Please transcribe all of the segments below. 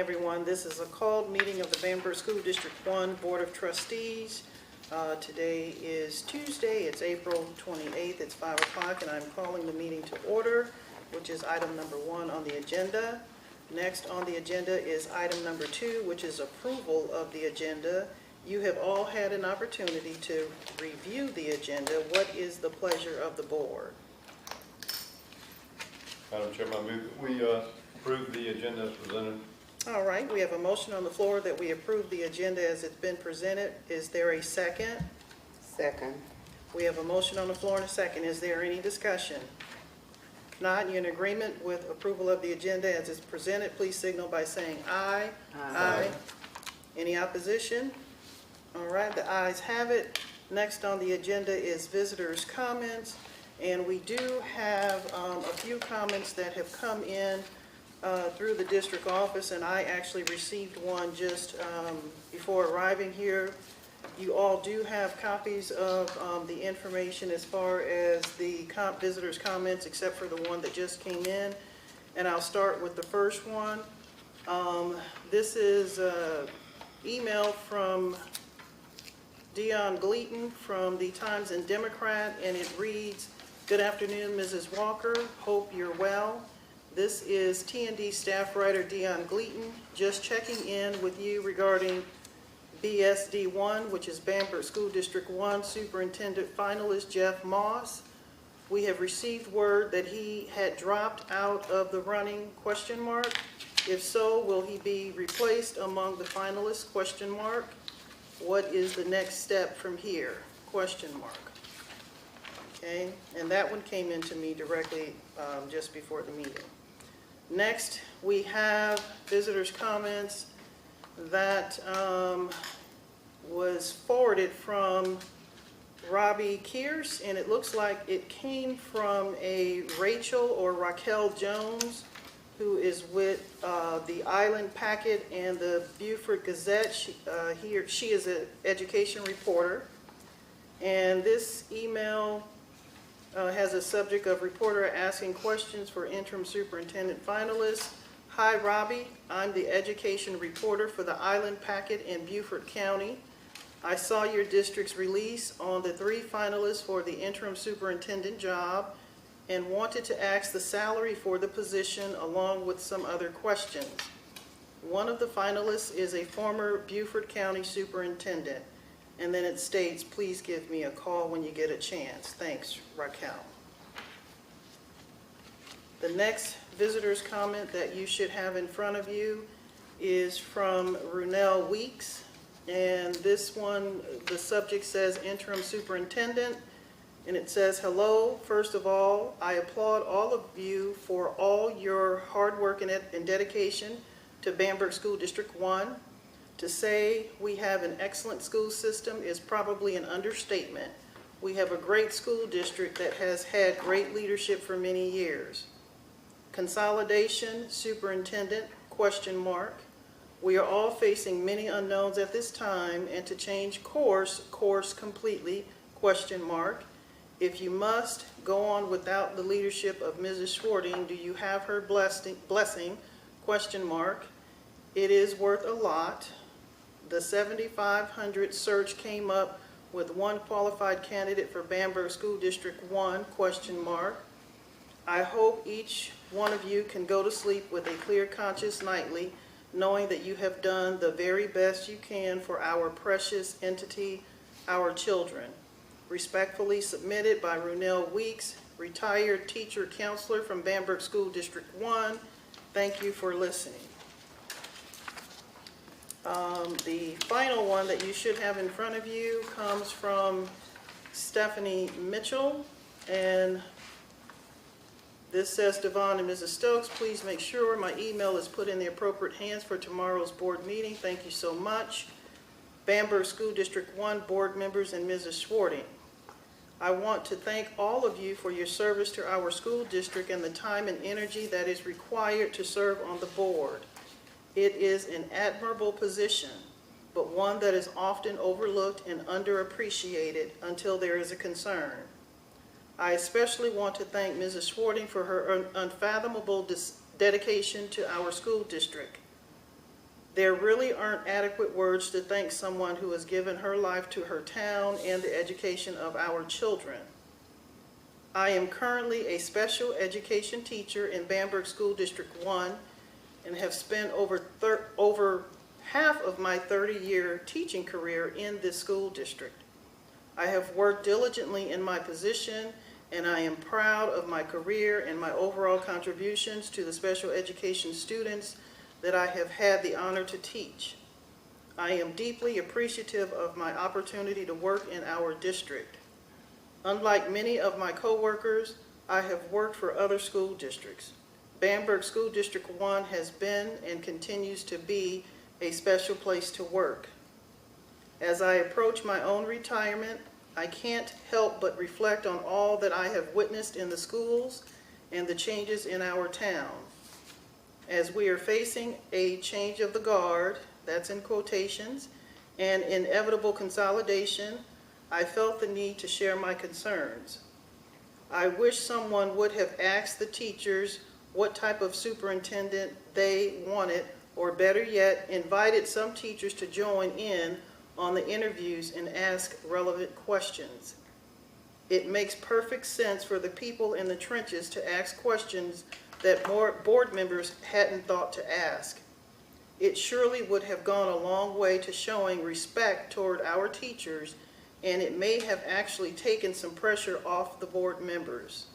everyone. This is a called meeting of the Bamberg School District 1 Board of Trustees. Today is Tuesday. It's April 28th. It's 5 o'clock, and I'm calling the meeting to order, which is item number 1 on the agenda. Next on the agenda is item number 2, which is approval of the agenda. You have all had an opportunity to review the agenda. What is the pleasure of the board? Madam Chairman, I move that we approve the agenda as presented. All right, we have a motion on the floor that we approve the agenda as it's been presented. Is there a second? Second. We have a motion on the floor and a second. Is there any discussion? If not, you're in agreement with approval of the agenda as it's presented, please signal by saying aye. Aye. Any opposition? All right, the ayes have it. Next on the agenda is visitors' comments, and we do have a few comments that have come in through the district office, and I actually received one just before arriving here. You all do have copies of the information as far as the visitors' comments, except for the one that just came in. And I'll start with the first one. This is an email from Dion Gleaton from the Times and Democrat, and it reads, "Good afternoon, Mrs. Walker. Hope you're well. This is T&D staff writer Dion Gleaton, just checking in with you regarding BSD1, which is Bamberg School District 1 Superintendent Finalist Jeff Moss. We have received word that he had dropped out of the running, ? If so, will he be replaced among the finalists, ? What is the next step from here, ? Okay, and that one came into me directly just before the meeting. Next, we have visitors' comments that was forwarded from Robbie Kearse, and it looks like it came from a Rachel or Raquel Jones, who is with the Island Packet and the Beaufort Gazette. She is an education reporter, and this email has a subject of reporter asking questions for interim superintendent finalists. Hi, Robbie. I'm the education reporter for the Island Packet in Beaufort County. I saw your district's release on the 3 finalists for the interim superintendent job and wanted to ask the salary for the position along with some other questions. One of the finalists is a former Beaufort County superintendent. And then it states, please give me a call when you get a chance. Thanks, Raquel. The next visitor's comment that you should have in front of you is from Runel Weeks. And this one, the subject says interim superintendent. And it says, hello, first of all, I applaud all of you for all your hard work and dedication to Bamberg School District 1. To say we have an excellent school system is probably an understatement. We have a great school district that has had great leadership for many years. Consolidation, superintendent, ? We are all facing many unknowns at this time, and to change course completely, ? If you must go on without the leadership of Mrs. Schwarting, do you have her blessing? ? It is worth a lot. The 7,500 search came up with 1 qualified candidate for Bamberg School District 1, ? I hope each one of you can go to sleep with a clear conscience nightly, knowing that you have done the very best you can for our precious entity, our children. Respectfully submitted by Runel Weeks, retired teacher counselor from Bamberg School District 1. Thank you for listening. The final one that you should have in front of you comes from Stephanie Mitchell, and this says, Devon and Mrs. Stokes, please make sure my email is put in the appropriate hands for tomorrow's board meeting. Thank you so much. Bamberg School District 1 board members and Mrs. Schwarting. I want to thank all of you for your service to our school district and the time and energy that is required to serve on the board. It is an admirable position, but one that is often overlooked and underappreciated until there is a concern. I especially want to thank Mrs. Schwarting for her unfathomable dedication to our school district. There really aren't adequate words to thank someone who has given her life to her town and the education of our children. I am currently a special education teacher in Bamberg School District 1 and have spent over half of my 30-year teaching career in this school district. I have worked diligently in my position, and I am proud of my career and my overall contributions to the special education students that I have had the honor to teach. I am deeply appreciative of my opportunity to work in our district. Unlike many of my coworkers, I have worked for other school districts. Bamberg School District 1 has been and continues to be a special place to work. As I approach my own retirement, I can't help but reflect on all that I have witnessed in the schools and the changes in our town. As we are facing a change of the guard, that's in quotations, and inevitable consolidation, I felt the need to share my concerns. I wish someone would have asked the teachers what type of superintendent they wanted, or better yet, invited some teachers to join in on the interviews and ask relevant questions. It makes perfect sense for the people in the trenches to ask questions that board members hadn't thought to ask. It surely would have gone a long way to showing respect toward our teachers, and it may have actually taken some pressure off the board members.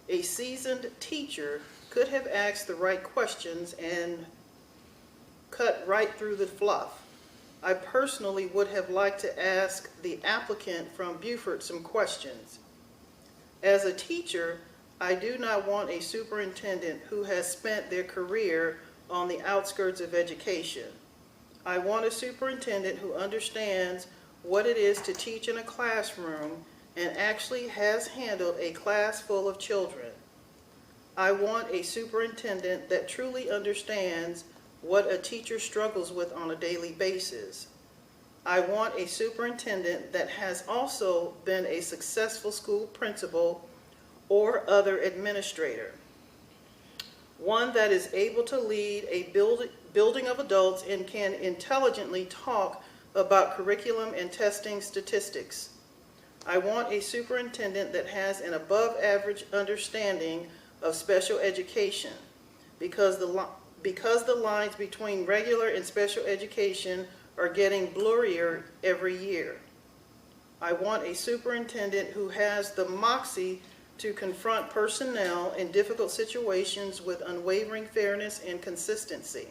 A seasoned teacher could have asked the right questions and cut right through the fluff. I personally would have liked to ask the applicant from Beaufort some questions. As a teacher, I do not want a superintendent who has spent their career on the outskirts of education. I want a superintendent who understands what it is to teach in a classroom and actually has handled a class full of children. I want a superintendent that truly understands what a teacher struggles with on a daily basis. I want a superintendent that has also been a successful school principal or other administrator. One that is able to lead a building of adults and can intelligently talk about curriculum and testing statistics. I want a superintendent that has an above average understanding of special education because the lines between regular and special education are getting blurrier every year. I want a superintendent who has the moxie to confront personnel in difficult situations with unwavering fairness and consistency.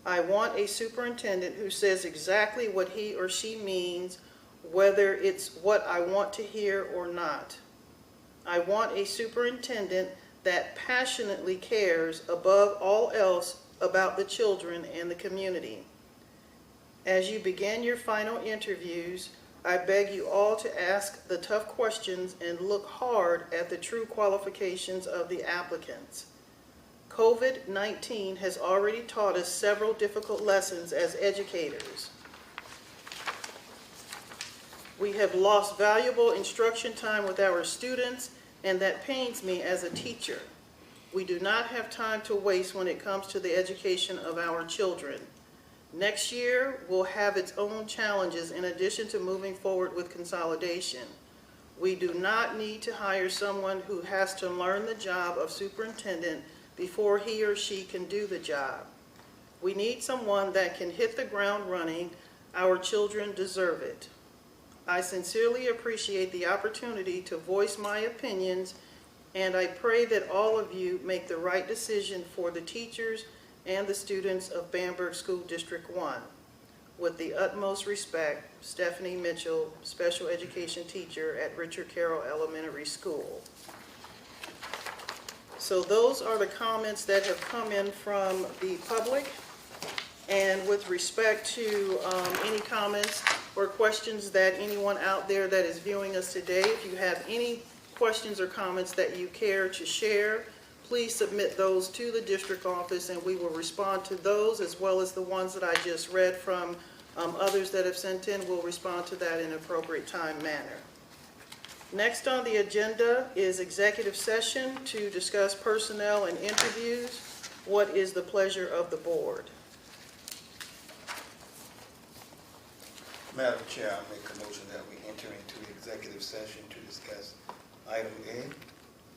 I want a superintendent who says exactly what he or she means, whether it's what I want to hear or not. I want a superintendent that passionately cares above all else about the children and the community. As you begin your final interviews, I beg you all to ask the tough questions and look hard at the true qualifications of the applicants. COVID-19 has already taught us several difficult lessons as educators. We have lost valuable instruction time with our students, and that pains me as a teacher. We do not have time to waste when it comes to the education of our children. Next year will have its own challenges in addition to moving forward with consolidation. We do not need to hire someone who has to learn the job of superintendent before he or she can do the job. We need someone that can hit the ground running. Our children deserve it. I sincerely appreciate the opportunity to voice my opinions, and I pray that all of you make the right decision for the teachers and the students of Bamberg School District 1. With the utmost respect, Stephanie Mitchell, Special Education Teacher at Richard Carroll Elementary School. So those are the comments that have come in from the public. And with respect to any comments or questions that anyone out there that is viewing us today, if you have any questions or comments that you care to share, please submit those to the district office and we will respond to those, as well as the ones that I just read from others that have sent in. We'll respond to that in an appropriate time manner. Next on the agenda is executive session to discuss personnel and interviews. What is the pleasure of the board? Madam Chair, I make a motion that we enter into executive session to discuss item A,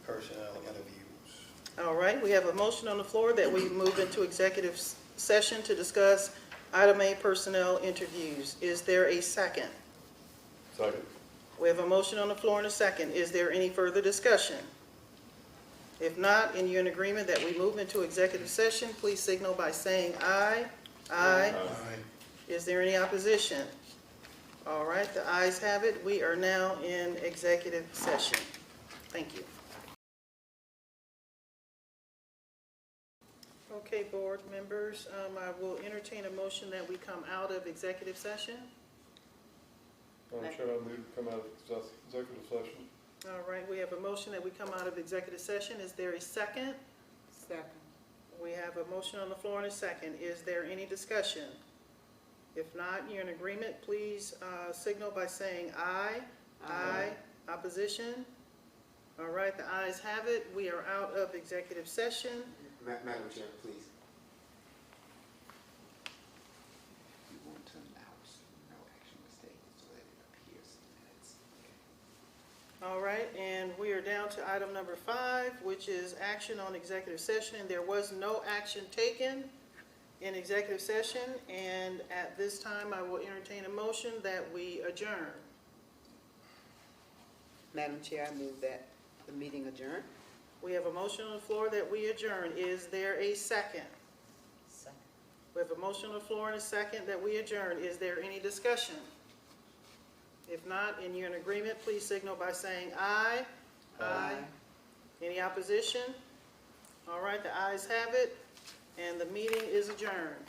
personnel interviews. All right, we have a motion on the floor that we move into executive session to discuss item A, personnel interviews. Is there a second? Second. We have a motion on the floor and a second. Is there any further discussion? If not, and you're in agreement that we move into executive session, please signal by saying aye. Aye. Is there any opposition? All right, the ayes have it. We are now in executive session. Thank you. Okay, board members, I will entertain a motion that we come out of executive session. Madam Chair, I move to come out of executive session. All right, we have a motion that we come out of executive session. Is there a second? Second. We have a motion on the floor and a second. Is there any discussion? If not, you're in agreement, please signal by saying aye. Aye. Opposition? All right, the ayes have it. We are out of executive session. Madam Chair, please. You want to announce no action was taken so that it appears in the minutes. All right, and we are down to item number 5, which is action on executive session. There was no action taken in executive session, and at this time, I will entertain a motion that we adjourn. Madam Chair, I move that the meeting adjourn. We have a motion on the floor that we adjourn. Is there a second? Second. We have a motion on the floor and a second that we adjourn. Is there any discussion? If not, and you're in agreement, please signal by saying aye. Aye. Any opposition? All right, the ayes have it, and the meeting is adjourned.